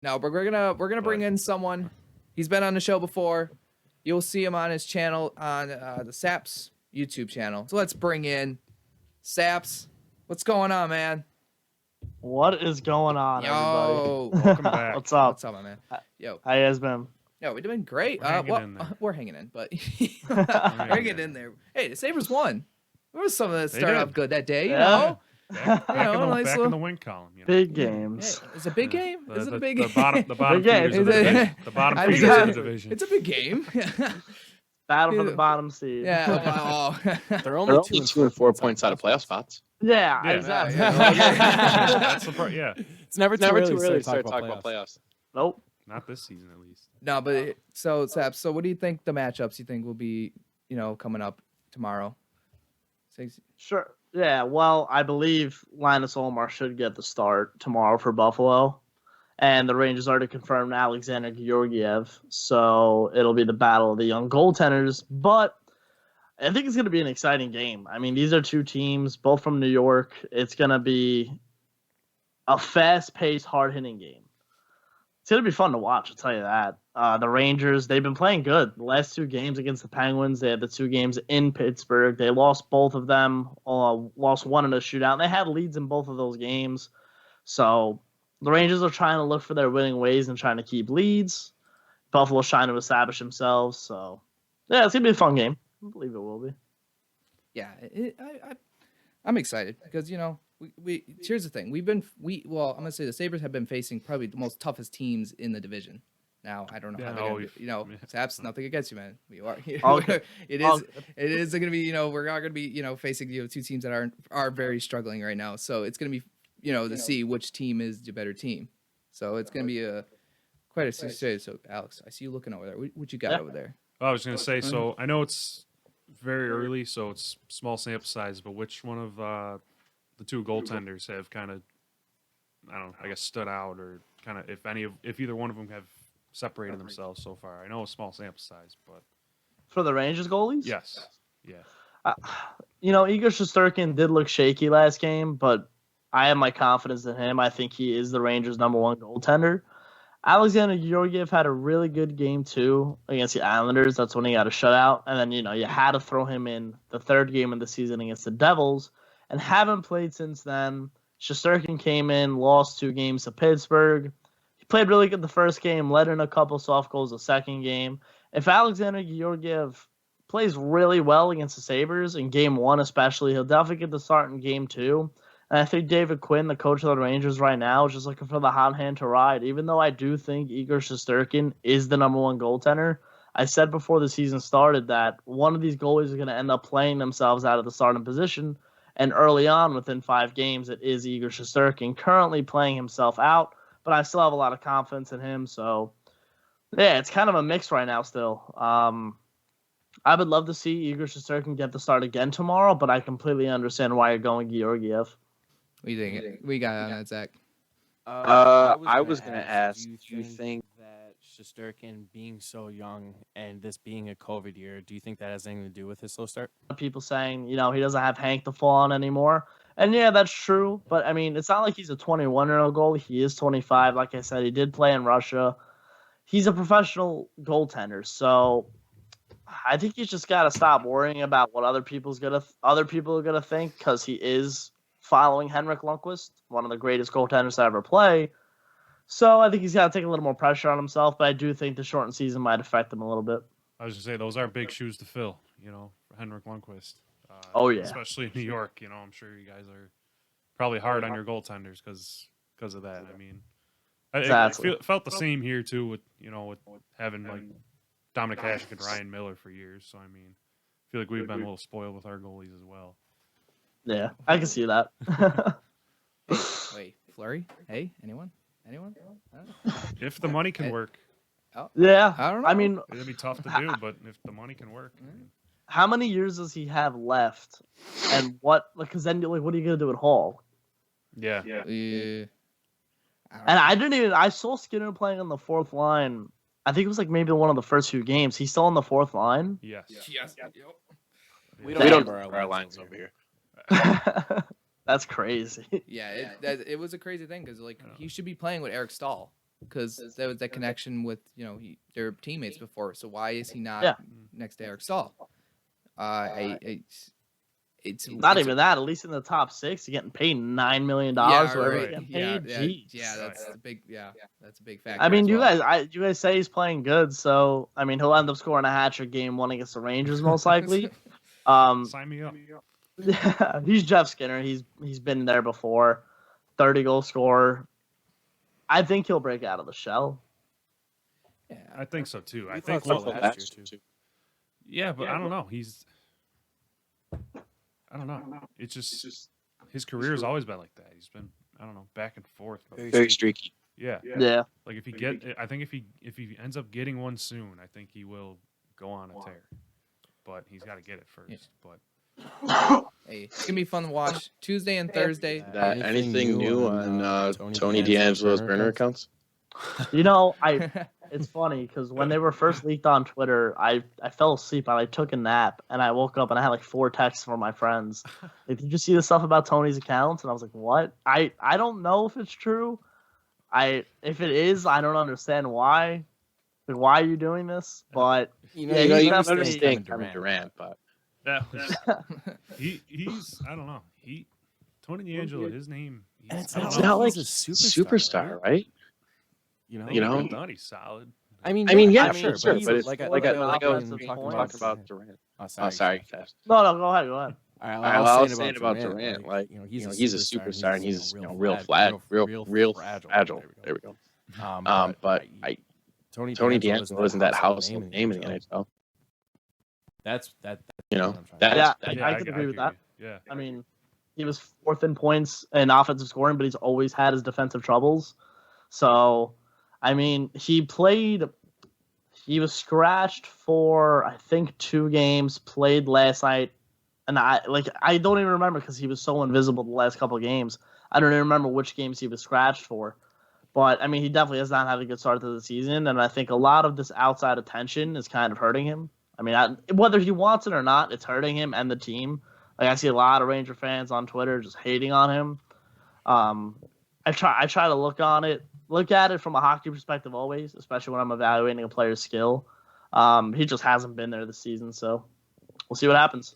No, but we're gonna bring in someone. He's been on the show before. You'll see him on his channel on the Saps YouTube channel. So let's bring in Saps. What's going on, man? What is going on, Yo, everybody? Welcome back. What's up? What's up, my man? Yo, How you guys been? yo, we're doing great. We're hanging in there. We're hanging in, but we're hanging in there. Hey, the Sabers won. There was some that started off good that day, you know. Back, back in the win column. You know? Big games. Hey, it's a big game. Is it a big the game? bottom Big game. feeders of the division. The bottom I think feeders of it's- the division. It's a big game. Battle for the bottom seed. Yeah. They're only 2 and 4 points out of playoff spots. Yeah, Yeah. exactly. That's the part. Yeah, It's never too early to start Oh, talking about playoffs. Nope. not this season at least. No, but so Saps. So what do you think the matchups you think will be? Coming up tomorrow. Sure. Yeah, well, I believe Linus Olmar should get the start tomorrow for Buffalo. And the Rangers already confirmed Alexander Georgiev. So it'll be the battle of the young goaltenders. But I think it's going to be an exciting game. I mean, these are two teams, both from New York. It's going to be a fast-paced, hard-hitting game. It's going to be fun to watch, I'll tell you that. The Rangers, they've been playing good. The last two games against the Penguins, they had the two games in Pittsburgh. They lost both of them, lost one in a shootout. And they had leads in both of those games. So the Rangers are trying to look for their winning ways and trying to keep leads. Buffalo's trying to establish themselves. So, yeah, it's going to be a fun game. I believe it will be. Yeah, I'm excited because we here's the thing. I'm gonna say the Sabres have been facing probably the most toughest teams in the division. Now I don't know how they're gonna be, Saps, nothing against you, man. We are. Okay. It is gonna be we're not gonna be facing two teams that are very struggling right now. So it's gonna be to see which team is the better team. So it's gonna be quite a situation. So Alex, I see you looking over there. What you got over there? I was going to say, so I know it's very early, so it's small sample size, but which one of the two goaltenders have kind of, I guess stood out, or kind of if either one of them have separated themselves so far? I know it's small sample size, but For the Rangers goalies? yes, yeah, Igor Shesterkin did look shaky last game, but I have my confidence in him. I think he is the Rangers' #1 goaltender. Alexander Georgiev had a really good game, too, against the Islanders. That's when he got a shutout. And then, you had to throw him in the third game of the season against the Devils and haven't played since then. Shesterkin came in, lost 2 games to Pittsburgh. He played really good the first game, let in a couple soft goals the second game. If Alexander Georgiev plays really well against the Sabres in game 1 especially, he'll definitely get the start in game 2. And I think David Quinn, the coach of the Rangers right now, is just looking for the hot hand to ride. Even though I do think Igor Shesterkin is the #1 goaltender, I said before the season started that one of these goalies is going to end up playing themselves out of the starting position. And early on, within 5 games, it is Igor Shesterkin currently playing himself out. But I still have a lot of confidence in him. So, yeah, it's kind of a mix right now still. I would love to see Igor Shesterkin get the start again tomorrow, but I completely understand why you're going Georgiev. What do you think? We got on that, Zach. I was going to ask, do you think that Shesterkin being so young and this being a COVID year, do you think that has anything to do with his slow start? People saying, he doesn't have Hank to fall on anymore. And yeah, that's true. But I mean, it's not like he's a 21-year-old goalie. He is 25. Like I said, he did play in Russia. He's a professional goaltender. So I think he's just got to stop worrying about what other people are gonna think, because he is following Henrik Lundqvist, one of the greatest goaltenders to ever play. So I think he's got to take a little more pressure on himself, but I do think the shortened season might affect him a little bit. I was going to say those are big shoes to fill, for Henrik Lundqvist. Oh yeah, especially in New York. I'm sure you guys are probably hard on your goaltenders because of that. I mean, exactly. I felt the same here too with having like Dominic Hasek and Ryan Miller for years. So I mean, I feel like we've been a little spoiled with our goalies as well. Yeah, I can see that. Wait, Fleury? Hey, anyone? If the money can work. Yeah, I don't know. I mean, It'd be tough to do, but if the money can work. how many years does he have left? And what? Because then, what are you gonna do at Hall? Yeah. And I saw Skinner playing on the 4th line. I think it was like maybe one of the first few games. He's still on the 4th line. Yes. we don't know our lines over here? That's crazy. Yeah, it was a crazy thing because he should be playing with Eric Stahl. because there was that connection with their teammates before. So why is he not Yeah. next to Eric Stahl? It's Not it's, even that. At least in the top 6, you're getting paid $9 million. Yeah, Whatever right. you're getting Yeah, paid. yeah, Jeez. yeah. That's Right. the big. Yeah, that's a big factor. I mean, as you well. guys say he's playing good, so I mean, he'll end up scoring a hat trick game 1 against the Rangers most likely. Sign me up. He's Jeff Skinner. He's been there before. 30-goal scorer. I think he'll break out of the shell. Yeah, I think so too. I We think thought so we'll- last year, too. Yeah, but I don't know. I don't know. It's just his career has always been like that. He's been back and forth. Very streaky. Yeah. Yeah. Like if he ends up getting one soon, I think he will go on a tear. But he's got to get it first. Yeah. But hey, it's gonna be fun to watch Tuesday and Thursday. Anything new on Tony D'Angelo's burner accounts? You know, it's funny because when they were first leaked on Twitter, I fell asleep. I took a nap and I woke up and I had like 4 texts from my friends. Like, did you see the stuff about Tony's accounts? And I was like, what? I don't know if it's true. If it is, I don't understand why. Like, why are you doing this? But You Yeah, You he's don't definitely understand Kevin Durant, but that was he's I don't know. Tony D'Angelo, his name. And it's I don't it's know. not like he's a superstar, right? You know, You know, know? he's solid. I mean, Yeah, sure, sure, he's but it's like like a I offensive was points. talking about Durant. Oh, Oh, sorry, Cass. no, go ahead. All right, I was saying about Durant, like he's a superstar and he's real fragile. There we go. But Tony D'Angelo isn't that household name in the NHL. That's that. Yeah, Yeah, I could agree with hear that. you. Yeah. I mean, he was 4th in points and offensive scoring, but he's always had his defensive troubles. So, I mean, he was scratched for, I think, 2 games, played last night. And I don't even remember because he was so invisible the last couple of games. I don't even remember which games he was scratched for. But, I mean, he definitely has not had a good start to the season. And I think a lot of this outside attention is kind of hurting him. I mean, whether he wants it or not, it's hurting him and the team. Like, I see a lot of Ranger fans on Twitter just hating on him. I try to look at it from a hockey perspective always, especially when I'm evaluating a player's skill. He just hasn't been there this season, so we'll see what happens.